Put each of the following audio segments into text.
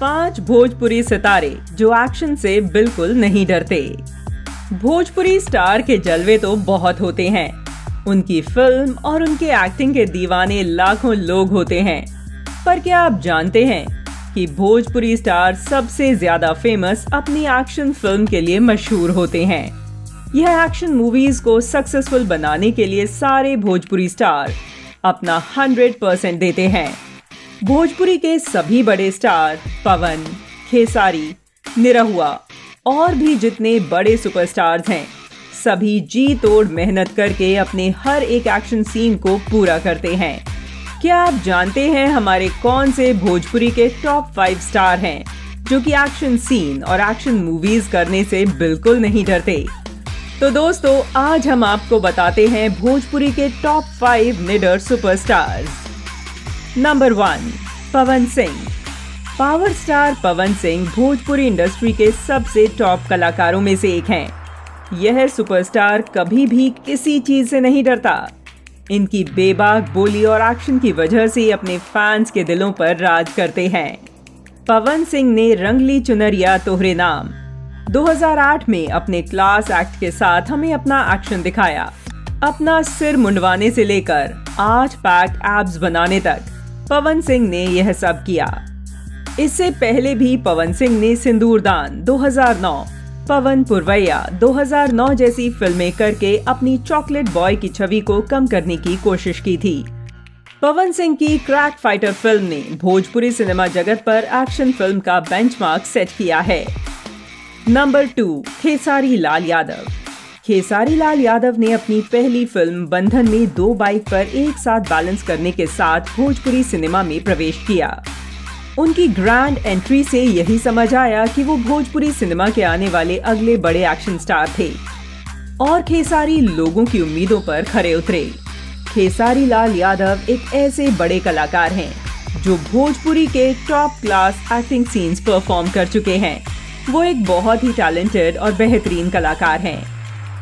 5 भोजपुरी सितारे जो एक्शन से बिल्कुल नहीं डरते। भोजपुरी स्टार के जलवे तो बहुत होते हैं। उनकी फिल्म और उनके एक्टिंग के दीवाने लाखों लोग होते हैं। पर क्या आप जानते हैं कि भोजपुरी स्टार सबसे ज्यादा फेमस अपनी एक्शन फिल्म के लिए मशहूर होते हैं। यह एक्शन मूवीज को सक्सेसफुल बनाने के लिए सारे भोजपुरी स्टार अपना 100% देते हैं। भोजपुरी के सभी बड़े स्टार पवन, खेसारी, निरहुआ और भी जितने बड़े सुपरस्टार्स हैं, सभी जी तोड़ मेहनत करके अपने हर एक एक्शन सीन को पूरा करते हैं। क्या आप जानते हैं हमारे कौन से भोजपुरी के टॉप 5 स्टार हैं जो कि एक्शन सीन और एक्शन मूवीज करने से बिल्कुल नहीं डरते? तो दोस्तों, आज हम आपको बताते हैं भोजपुरी के टॉप 5 निडर superstars. Number 1, Pawan Singh. Power star Pawan Singh Bhojpuri industry के सबसे टॉप कलाकारों में से एक हैं। यह सुपरस्टार कभी भी किसी चीज से नहीं डरता। इनकी बेबाक बोली और एक्शन की वजह से अपने फैंस के दिलों पर राज करते हैं। पवन सिंह ने रंगली चुनरिया तोहरे नाम 2008 में अपने क्लास एक्ट के साथ हमें अपना एक्शन दिखाया। अपना सिर मुंडवाने से लेकर 8 पैक एब्स बनाने तक पवन सिंह ने यह सब किया। इससे पहले भी पवन सिंह ने सिंदूरदान 2009, पवन पुरवैया 2009 जैसी फिल्में करके अपनी चॉकलेट बॉय की छवि को कम करने की कोशिश की थी। पवन सिंह की क्रैक फाइटर फिल्म ने भोजपुरी सिनेमा जगत पर एक्शन फिल्म का बेंचमार्क सेट किया है। नंबर 2, खेसारी लाल यादव। खेसारी लाल यादव ने अपनी पहली फिल्म बंधन में 2 बाइक पर एक साथ बैलेंस करने के साथ भोजपुरी सिनेमा में प्रवेश किया। उनकी ग्रैंड एंट्री से यही समझ आया कि वो भोजपुरी सिनेमा के आने वाले अगले बड़े एक्शन स्टार थे और खेसारी लोगों की उम्मीदों पर खरे उतरे। खेसारी लाल यादव एक ऐसे बड़े कलाकार हैं जो भोजपुरी के top class acting scenes perform कर चुके हैं। वो एक बहुत ही टैलेंटेड और बेहतरीन कलाकार हैं।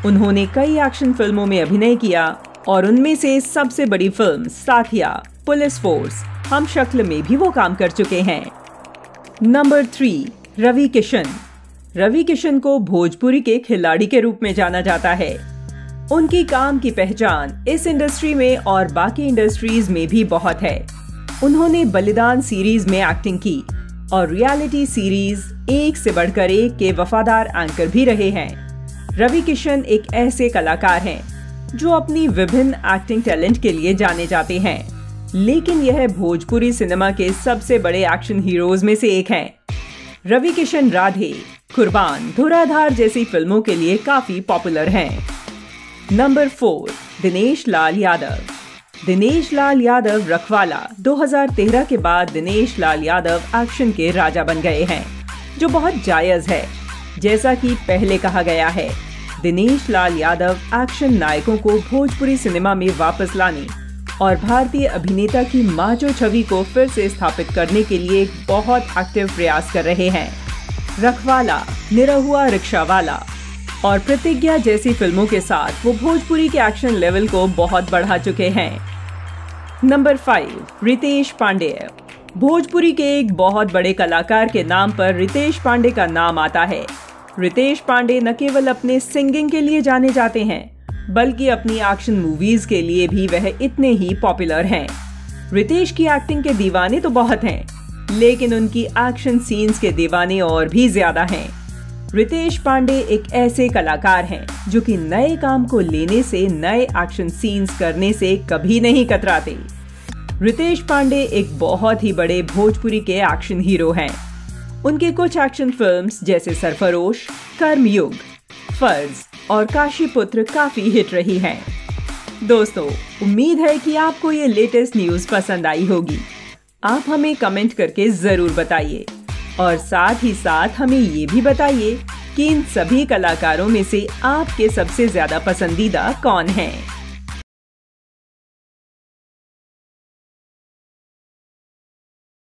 उन्होंने कई एक्शन फिल्मों में अभिनय किया और उनमें से सबसे बड़ी फिल्म साथिया, पुलिस फोर्स, हम शक्ल में भी वो काम कर चुके हैं। नंबर 3, रवि किशन। रवि किशन को भोजपुरी के खिलाड़ी के रूप में जाना जाता है। उनकी काम की पहचान इस इंडस्ट्री में और बाकी इंडस्ट्रीज में भी बहुत है। उन्होंने बलिदान सीरीज में एक्टिंग की और रियलिटी सीरीज एक से बढ़कर एक के वफादार एंकर भी रहे हैं। रवि किशन एक ऐसे कलाकार हैं जो अपनी विभिन्न एक्टिंग टैलेंट के लिए जाने जाते हैं, लेकिन यह भोजपुरी सिनेमा के सबसे बड़े एक्शन हीरोज में से एक हैं। रवि किशन राधे, कुर्बान, धुराधार जैसी फिल्मों के लिए काफी पॉपुलर हैं। नंबर 4, दिनेश लाल यादव। दिनेश लाल यादव रखवाला 2013 के बाद दिनेश लाल यादव एक्शन के राजा बन गए हैं, जो बहुत जायज है। जैसा कि पहले कहा गया है, दिनेश लाल यादव एक्शन नायकों को भोजपुरी सिनेमा में वापस लाने और भारतीय अभिनेता की माचो छवि को फिर से स्थापित करने के लिए एक बहुत एक्टिव प्रयास कर रहे हैं। रखवाला, निरहुआ रिक्शावाला और प्रतिज्ञा जैसी फिल्मों के साथ वो भोजपुरी के एक्शन लेवल को बहुत बढ़ा चुके हैं। नंबर 5, रितेश पांडे। भोजपुरी के एक बहुत बड़े कलाकार के नाम पर रितेश पांडे का नाम आता है। रितेश पांडे न केवल अपने सिंगिंग के लिए जाने जाते हैं, बल्कि अपनी एक्शन मूवीज के लिए भी वह इतने ही पॉपुलर हैं। रितेश की एक्टिंग के दीवाने तो बहुत हैं, लेकिन उनकी एक्शन सीन्स के दीवाने और भी ज्यादा हैं। रितेश पांडे एक ऐसे कलाकार हैं जो कि नए काम को लेने से, नए एक्शन सीन्स करने से कभी नहीं कतराते। रितेश पांडे एक बहुत ही बड़े भोजपुरी के एक्शन हीरो हैं। उनके कुछ एक्शन फिल्म्स जैसे सरफरोश, कर्मयुग, फर्ज और काशीपुत्र काफी हिट रही हैं। दोस्तों, उम्मीद है कि आपको ये लेटेस्ट न्यूज पसंद आई होगी। आप हमें कमेंट करके जरूर बताइए और साथ ही साथ हमें ये भी बताइए कि इन सभी कलाकारों में से आपके सबसे ज्यादा पसंदीदा कौन हैं।